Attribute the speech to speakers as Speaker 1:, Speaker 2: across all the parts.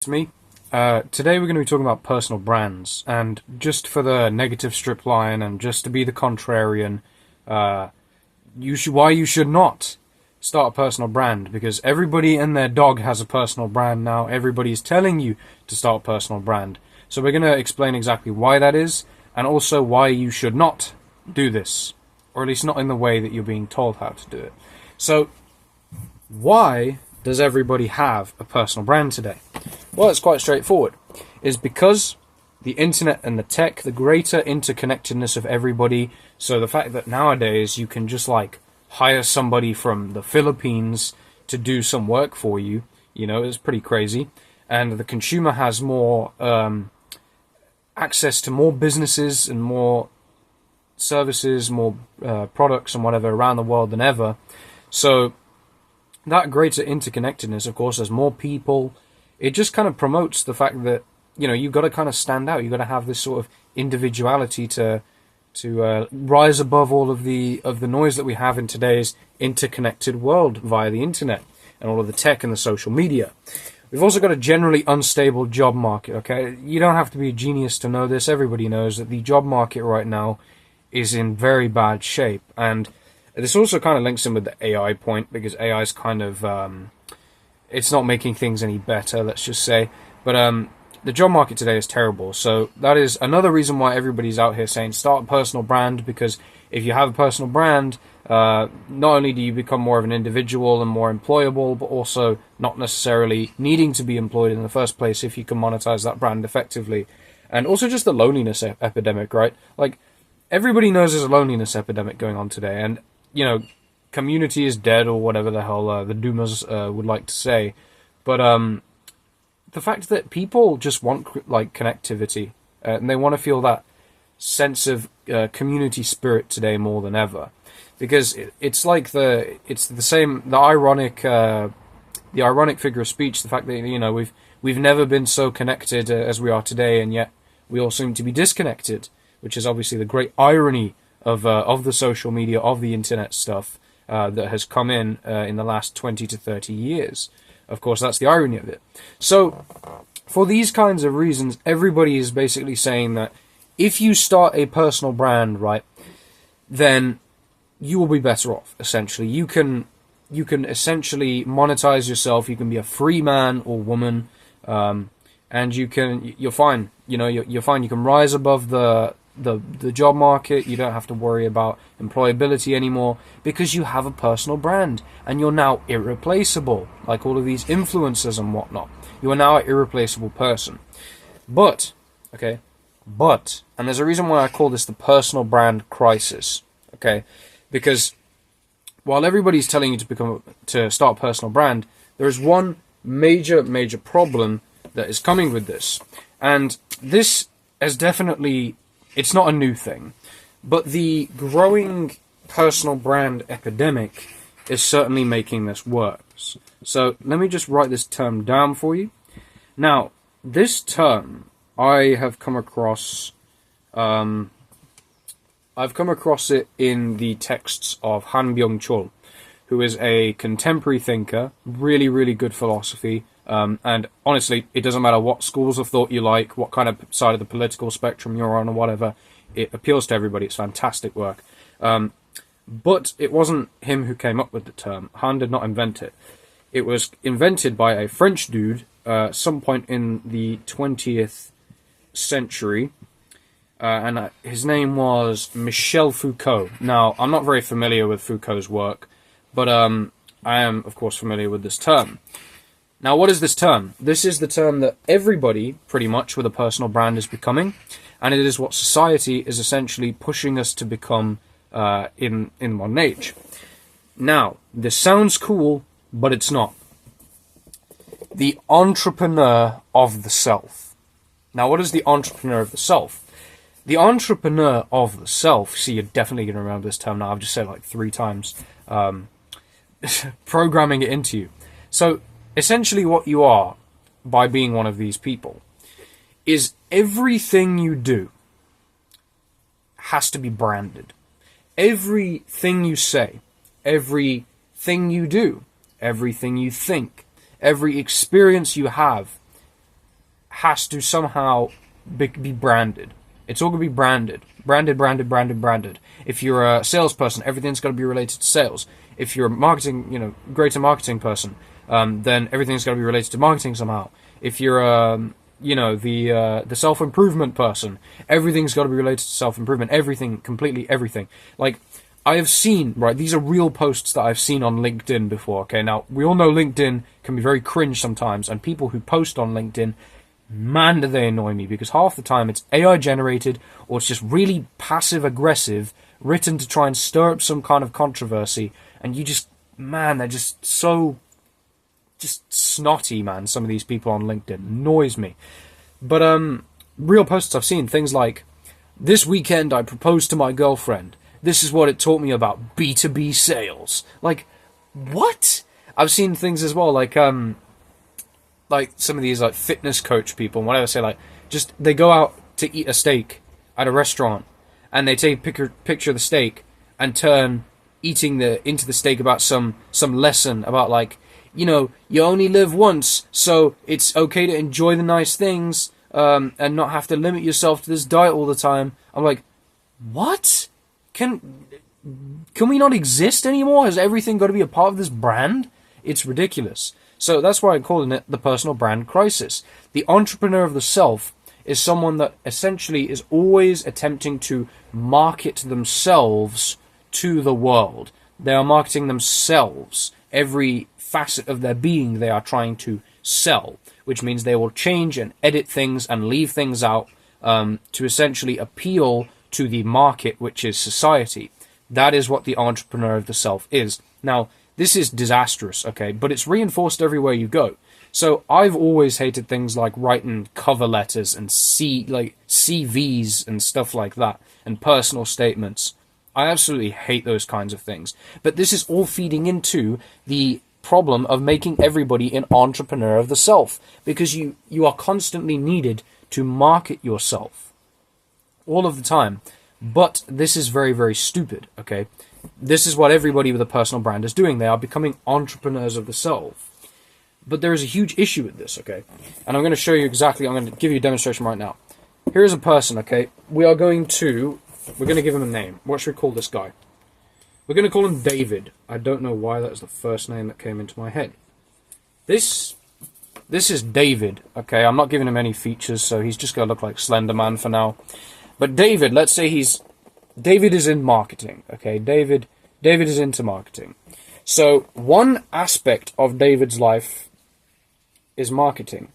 Speaker 1: It's me. Today we're going to be talking about personal brands, and just for the negative strip line, and just to be the contrarian, why you should not start a personal brand, because everybody and their dog has a personal brand now. Everybody is telling you to start a personal brand. So we're going to explain exactly why that is, and also why you should not do this, or at least not in the way that you're being told how to do it. So, why does everybody have a personal brand today? Well, it's quite straightforward. It's because the internet and the tech, the greater interconnectedness of everybody. So the fact that nowadays you can just hire somebody from the Philippines to do some work for you, is pretty crazy. And the consumer has more access to more businesses and more services, more products and whatever around the world than ever. So that greater interconnectedness, of course, as more people, it just kind of promotes the fact that, you've got to kind of stand out. You've got to have this sort of individuality to rise above all of the noise that we have in today's interconnected world via the internet and all of the tech and the social media. We've also got a generally unstable job market, okay? You don't have to be a genius to know this. Everybody knows that the job market right now is in very bad shape. And this also kind of links in with the AI point, because AI is kind of, it's not making things any better, let's just say. But the job market today is terrible. So that is another reason why everybody's out here saying start a personal brand, because if you have a personal brand, not only do you become more of an individual and more employable, but also not necessarily needing to be employed in the first place if you can monetize that brand effectively. And also just the loneliness epidemic, right? Everybody knows there's a loneliness epidemic going on today, and community is dead, or whatever the hell the doomers would like to say. But the fact that people just want connectivity, and they want to feel that sense of community spirit today more than ever, because it's the same, the ironic figure of speech, the fact that we've never been so connected as we are today, and yet we all seem to be disconnected, which is obviously the great irony of the social media, of the internet stuff that has come in the last 20 to 30 years. Of course, that's the irony of it. So, for these kinds of reasons, everybody is basically saying that if you start a personal brand, right, then you will be better off, essentially. You can essentially monetize yourself. You can be a free man or woman, and you're fine. You're fine. You can rise above the job market. You don't have to worry about employability anymore, because you have a personal brand and you're now irreplaceable, like all of these influencers and whatnot. You are now an irreplaceable person. But and there's a reason why I call this the personal brand crisis, okay? Because while everybody's telling you to start a personal brand, there is one major problem that is coming with this. And this has definitely, it's not a new thing, but the growing personal brand epidemic is certainly making this worse. So let me just write this term down for you. Now, this term I have come across, it in the texts of Han Byung-chul, who is a contemporary thinker, really good philosophy. And honestly, it doesn't matter what schools of thought you like, what kind of side of the political spectrum you're on or whatever, it appeals to everybody. It's fantastic work. But it wasn't him who came up with the term. Han did not invent it. It was invented by a French dude some point in the 20th century. And his name was Michel Foucault. Now, I'm not very familiar with Foucault's work, but I am, of course, familiar with this term. Now, what is this term? This is the term that everybody, pretty much, with a personal brand is becoming, and it is what society is essentially pushing us to become in modern age. Now, this sounds cool, but it's not. The entrepreneur of the self. Now, what is the entrepreneur of the self? The entrepreneur of the self, see, you're definitely going to remember this term now, I've just said it 3 times, programming it into you. So, essentially what you are, by being one of these people, is everything you do has to be branded. Everything you say, everything you do, everything you think, every experience you have has to somehow be branded. It's all going to be branded. Branded. If you're a salesperson, everything's got to be related to sales. If you're a marketing, greater marketing person, then everything's got to be related to marketing somehow. If you're the self-improvement person, everything's got to be related to self-improvement. Everything, completely everything. Like, I have seen, right, these are real posts that I've seen on LinkedIn before, okay? Now, we all know LinkedIn can be very cringe sometimes, and people who post on LinkedIn, man, do they annoy me, because half the time it's AI generated, or it's just really passive-aggressive, written to try and stir up some kind of controversy, and you just, man, they're just so, just snotty, man, some of these people on LinkedIn. Annoys me. But, real posts I've seen, things like, this weekend I proposed to my girlfriend. This is what it taught me about B2B sales. Like, what? I've seen things as well, like some of these, like, fitness coach people, and whatever, say, like, just, they go out to eat a steak at a restaurant, and they take a picture of the steak, and turn into the steak about some lesson about, like, you only live once, so it's okay to enjoy the nice things, and not have to limit yourself to this diet all the time. I'm like, what? Can we not exist anymore? Has everything got to be a part of this brand? It's ridiculous. So that's why I'm calling it the personal brand crisis. The entrepreneur of the self is someone that essentially is always attempting to market themselves to the world. They are marketing themselves. Every facet of their being they are trying to sell, which means they will change and edit things and leave things out to essentially appeal to the market, which is society. That is what the entrepreneur of the self is. Now, this is disastrous, okay, but it's reinforced everywhere you go. So I've always hated things like writing cover letters and CVs and stuff like that, and personal statements. I absolutely hate those kinds of things. But this is all feeding into the problem of making everybody an entrepreneur of the self, because you are constantly needed to market yourself all of the time. But this is very, very stupid, okay? This is what everybody with a personal brand is doing. They are becoming entrepreneurs of the self. But there is a huge issue with this, okay? And I'm going to show you exactly, I'm going to give you a demonstration right now. Here is a person, okay? We're going to give him a name. What should we call this guy? We're going to call him David. I don't know why that was the first name that came into my head. This is David, okay? I'm not giving him any features, so he's just going to look like Slender Man for now. But David, let's say David is in marketing, okay? David is into marketing. So one aspect of David's life is marketing.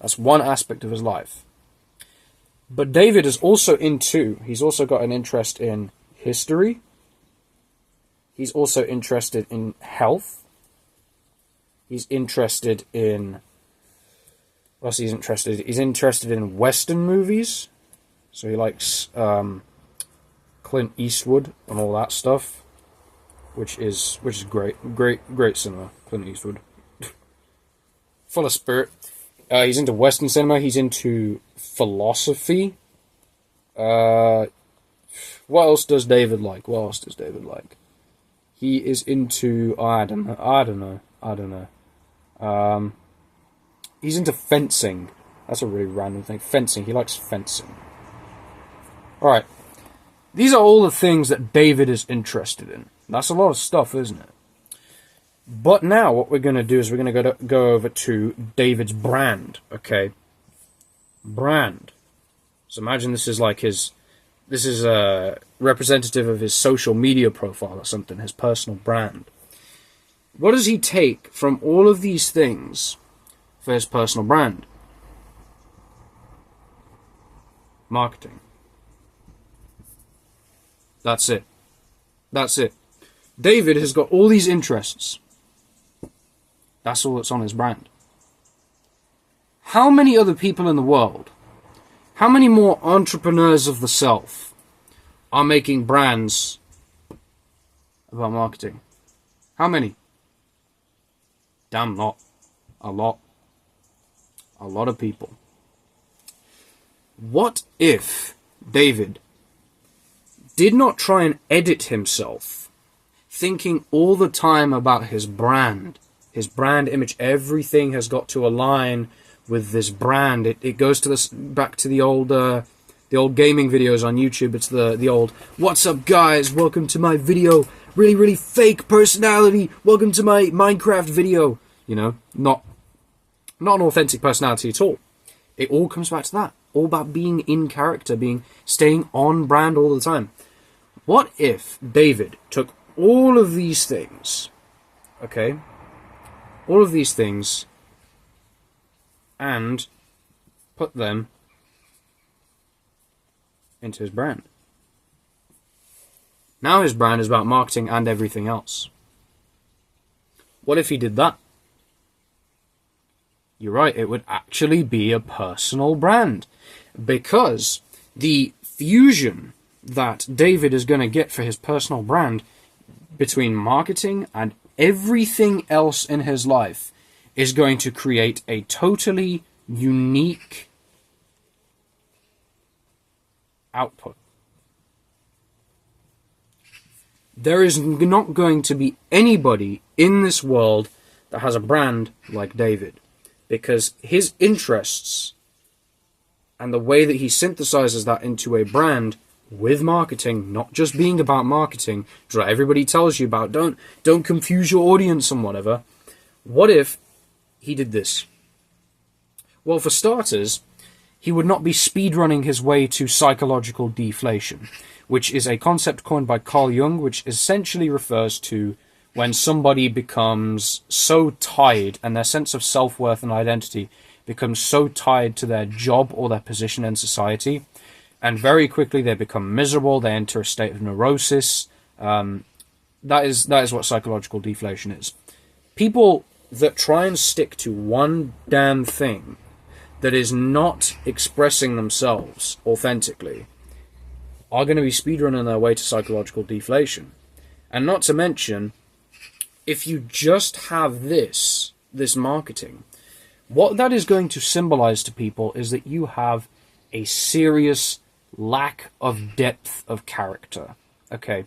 Speaker 1: That's one aspect of his life. But David is also he's also got an interest in history. He's also interested in health. He's interested in... What else he's interested in? He's interested in Western movies. So he likes Clint Eastwood and all that stuff. Which is great cinema, Clint Eastwood. Full of spirit. He's into Western cinema. He's into philosophy. What else does David like? He is into... I don't know. He's into fencing. That's a really random thing. Fencing. He likes fencing. Alright. These are all the things that David is interested in. That's a lot of stuff, isn't it? But now what we're going to do is we're going to go over to David's brand, okay? Brand. So imagine this is like this is a representative of his social media profile or something, his personal brand. What does he take from all of these things for his personal brand? Marketing. That's it. David has got all these interests. That's all that's on his brand. How many other people in the world, how many more entrepreneurs of the self are making brands about marketing? How many? Damn lot. A lot. A lot of people. What if David did not try and edit himself, thinking all the time about his brand his brand image, everything has got to align with this brand. It goes to this back to the old gaming videos on YouTube. It's the old, "What's up, guys? Welcome to my video. Really, really fake personality. Welcome to my Minecraft video." You know, not an authentic personality at all. It all comes back to that. All about being in character, staying on brand all the time. What if David took all of these things, okay? All of these things, and put them into his brand. Now his brand is about marketing and everything else. What if he did that? You're right, it would actually be a personal brand. Because the fusion that David is going to get for his personal brand between marketing and everything else in his life is going to create a totally unique output. There is not going to be anybody in this world that has a brand like David, because his interests and the way that he synthesizes that into a brand with marketing, not just being about marketing, which everybody tells you about, don't confuse your audience and whatever. What if he did this? Well, for starters, he would not be speedrunning his way to psychological deflation, which is a concept coined by Carl Jung, which essentially refers to when somebody becomes so tied and their sense of self-worth and identity becomes so tied to their job or their position in society, and very quickly they become miserable, they enter a state of neurosis. That is what psychological deflation is. People that try and stick to one damn thing that is not expressing themselves authentically are going to be speedrunning their way to psychological deflation. And not to mention, if you just have this marketing, what that is going to symbolize to people is that you have a serious lack of depth of character. Okay?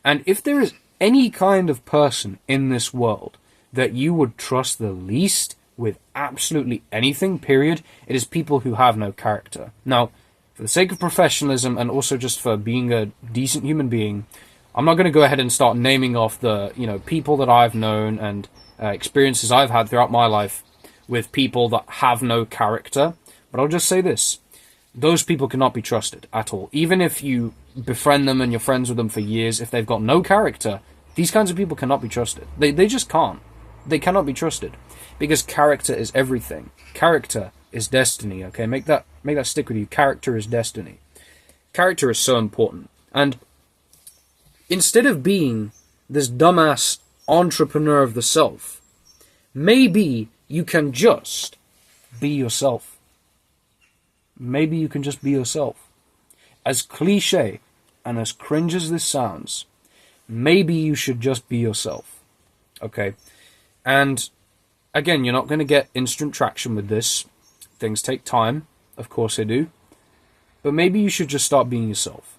Speaker 1: And if there is any kind of person in this world that you would trust the least with absolutely anything, period, it is people who have no character. Now, for the sake of professionalism and also just for being a decent human being, I'm not going to go ahead and start naming off the people that I've known and experiences I've had throughout my life with people that have no character. But I'll just say this. Those people cannot be trusted at all. Even if you befriend them and you're friends with them for years, if they've got no character, these kinds of people cannot be trusted. They just can't. They cannot be trusted. Because character is everything. Character is destiny, okay? Make that stick with you. Character is destiny. Character is so important. And instead of being this dumbass entrepreneur of the self, maybe you can just be yourself. Maybe you can just be yourself. As cliche and as cringe as this sounds, maybe you should just be yourself. Okay? And again, you're not going to get instant traction with this. Things take time. Of course they do. But maybe you should just start being yourself.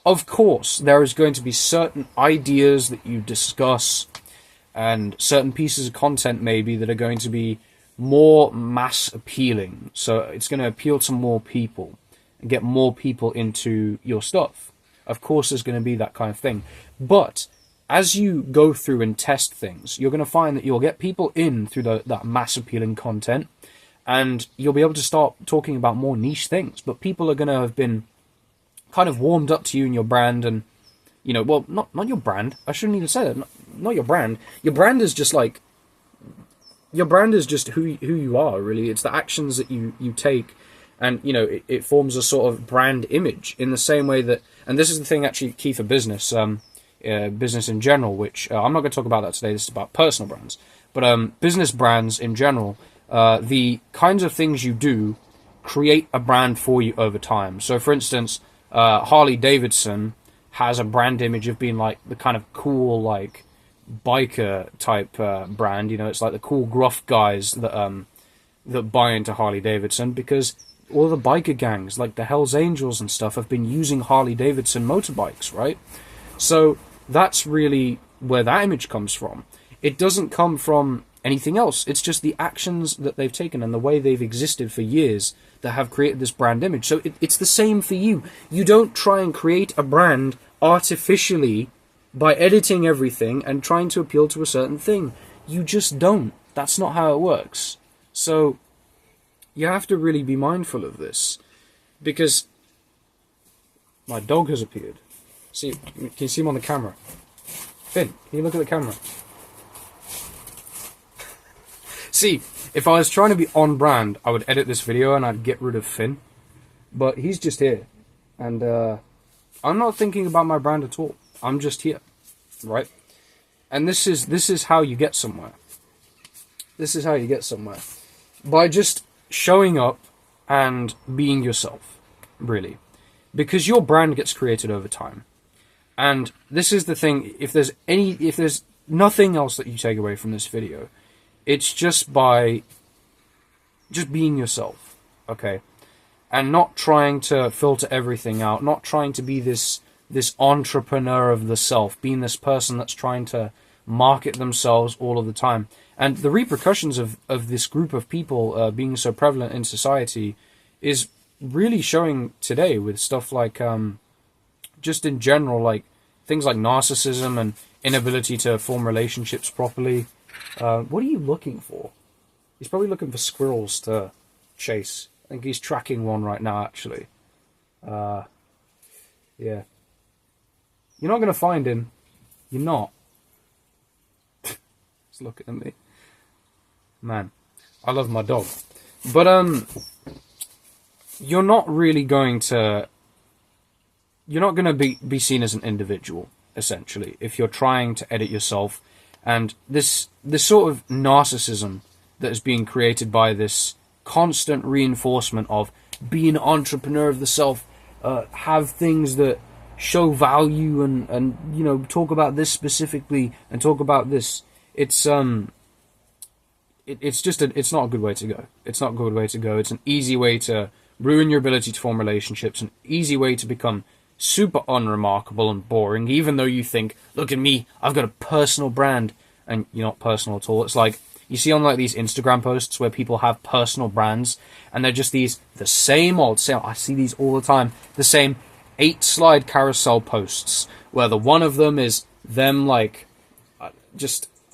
Speaker 1: Of course, there is going to be certain ideas that you discuss and certain pieces of content maybe that are going to be more mass appealing. So it's going to appeal to more people and get more people into your stuff. Of course, there's going to be that kind of thing. But as you go through and test things, you're going to find that you'll get people in through that mass appealing content, and you'll be able to start talking about more niche things. But people are going to have been kind of warmed up to you and your brand, and well, not your brand. I shouldn't even say that. Not your brand. Your brand is just who you are, really. It's the actions that you take, and it forms a sort of brand image in the same way that. And this is the thing actually key for business. Business in general, which I'm not going to talk about that today. This is about personal brands, but business brands in general, the kinds of things you do create a brand for you over time. So, for instance, Harley Davidson has a brand image of being like the kind of cool, like biker type brand. It's like the cool, gruff guys that buy into Harley Davidson, because all the biker gangs, like the Hells Angels and stuff, have been using Harley Davidson motorbikes, right? So that's really where that image comes from. It doesn't come from anything else. It's just the actions that they've taken and the way they've existed for years that have created this brand image. So it's the same for you. You don't try and create a brand artificially by editing everything and trying to appeal to a certain thing. You just don't. That's not how it works. So you have to really be mindful of this, because my dog has appeared. See, can you see him on the camera? Finn, can you look at the camera? See, if I was trying to be on brand, I would edit this video and I'd get rid of Finn. But he's just here. And I'm not thinking about my brand at all. I'm just here. Right? And this is how you get somewhere. This is how you get somewhere. By just showing up and being yourself. Really. Because your brand gets created over time. And this is the thing, if there's nothing else that you take away from this video, it's just by just being yourself, okay? And not trying to filter everything out, not trying to be this entrepreneur of the self, being this person that's trying to market themselves all of the time. And the repercussions of this group of people being so prevalent in society is really showing today with stuff like, just in general, like things like narcissism and inability to form relationships properly. What are you looking for? He's probably looking for squirrels to chase. I think he's tracking one right now, actually. Yeah. You're not going to find him. You're not. He's looking at me. Man, I love my dog. But, you're not really going to... You're not going to be seen as an individual, essentially, if you're trying to edit yourself. And this sort of narcissism that is being created by this constant reinforcement of be an entrepreneur of the self, have things that show value and you know, talk about this specifically and talk about this. It's not a good way to go. It's not a good way to go. It's an easy way to ruin your ability to form relationships, an easy way to become super unremarkable and boring, even though you think, look at me, I've got a personal brand, and you're not personal at all. It's like, you see on like these Instagram posts where people have personal brands, and they're just the same old, I see these all the time, the same 8-slide carousel posts, where the one of them is them like, I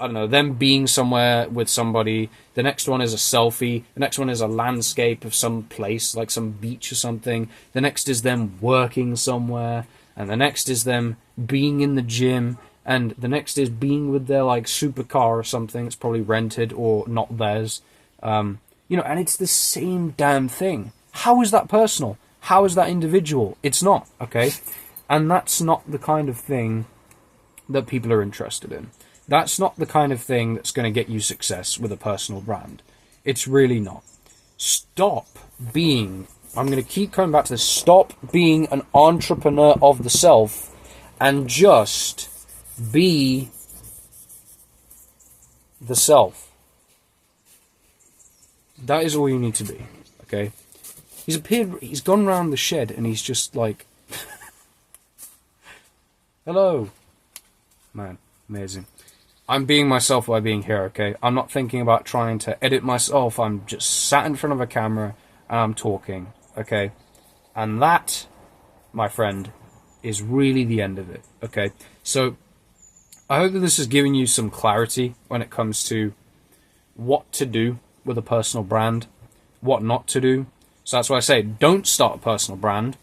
Speaker 1: don't know, them being somewhere with somebody. The next one is a selfie. The next one is a landscape of some place, like some beach or something. The next is them working somewhere. And the next is them being in the gym. And the next is being with their, like, supercar or something. It's probably rented or not theirs. You know, and it's the same damn thing. How is that personal? How is that individual? It's not, okay? And that's not the kind of thing that people are interested in. That's not the kind of thing that's going to get you success with a personal brand. It's really not. Stop being, I'm going to keep coming back to this, stop being an entrepreneur of the self and just be the self. That is all you need to be, okay? He's gone round the shed and he's just like, hello. Man, amazing. I'm being myself by being here, okay? I'm not thinking about trying to edit myself. I'm just sat in front of a camera and I'm talking, okay? And that, my friend, is really the end of it, okay? So, I hope that this has given you some clarity when it comes to what to do with a personal brand, what not to do. So that's why I say, don't start a personal brand.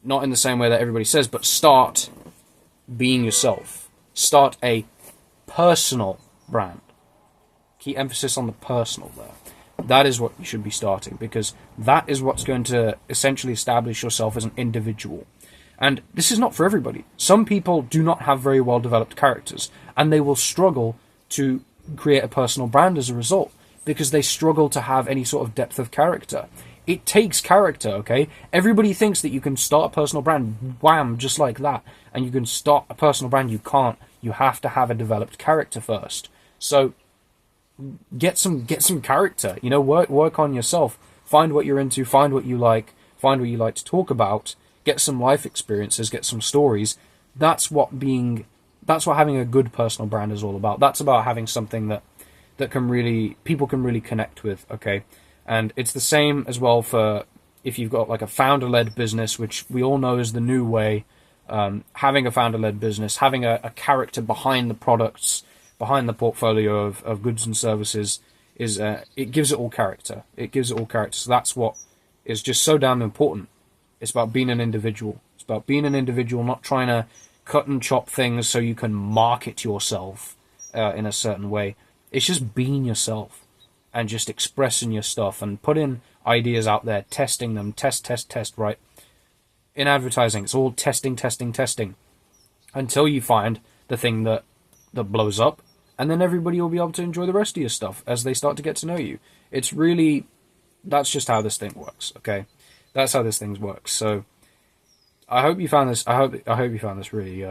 Speaker 1: Not in the same way that everybody says, but start being yourself. Start a personal brand. Key emphasis on the personal there. That is what you should be starting, because that is what's going to essentially establish yourself as an individual. And this is not for everybody. Some people do not have very well developed characters, and they will struggle to create a personal brand as a result, because they struggle to have any sort of depth of character. It takes character, okay? Everybody thinks that you can start a personal brand, wham, just like that, and you can start a personal brand. You can't. You have to have a developed character first. So get some character. You know, work on yourself. Find what you're into. Find what you like. Find what you like to talk about. Get some life experiences. Get some stories. That's what being that's what having a good personal brand is all about. That's about having something that can really, people can really connect with, okay? And it's the same as well for if you've got like a founder-led business, which we all know is the new way. Having a founder-led business, having a character behind the products, behind the portfolio of goods and services, is it gives it all character. It gives it all character. So that's what is just so damn important. It's about being an individual. It's about being an individual, not trying to cut and chop things so you can market yourself in a certain way. It's just being yourself and just expressing your stuff and putting ideas out there, testing them, test, right? In advertising, it's all testing, until you find the thing that blows up, and then everybody will be able to enjoy the rest of your stuff as they start to get to know you. It's really, that's just how this thing works, okay? That's how this thing works. So I hope you found this. I hope you found this really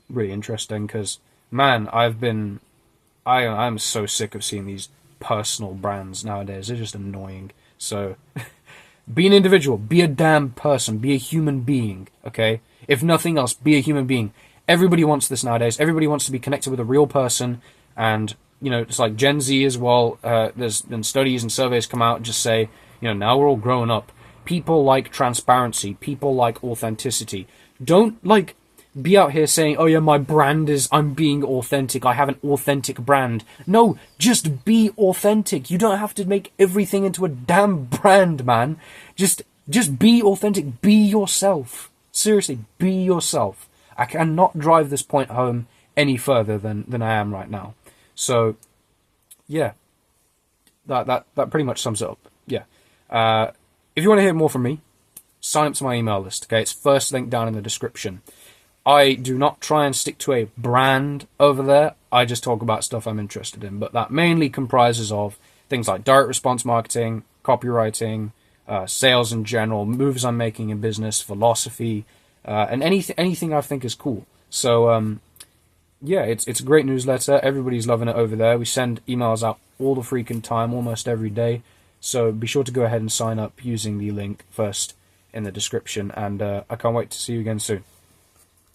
Speaker 1: really interesting, because man, I'm so sick of seeing these personal brands nowadays. They're just annoying. So be an individual, be a damn person, be a human being, okay? If nothing else, be a human being. Everybody wants this nowadays. Everybody wants to be connected with a real person, and you know, it's like Gen Z as well. There's been studies and surveys come out and just say, you know, now we're all growing up. People like transparency. People like authenticity. Don't like be out here saying, oh yeah, my brand is, I'm being authentic. I have an authentic brand. No, just be authentic. You don't have to make everything into a damn brand, man. Just be authentic. Be yourself. Seriously, be yourself. I cannot drive this point home any further than I am right now. So, yeah, that pretty much sums it up. Yeah. If you want to hear more from me, sign up to my email list. Okay, it's first link down in the description. I do not try and stick to a brand over there. I just talk about stuff I'm interested in, but that mainly comprises of things like direct response marketing, copywriting, sales in general, moves I'm making in business, philosophy, and anything I think is cool. So yeah, it's a great newsletter. Everybody's loving it over there. We send emails out all the freaking time, almost every day. So be sure to go ahead and sign up using the link first in the description, and I can't wait to see you again soon.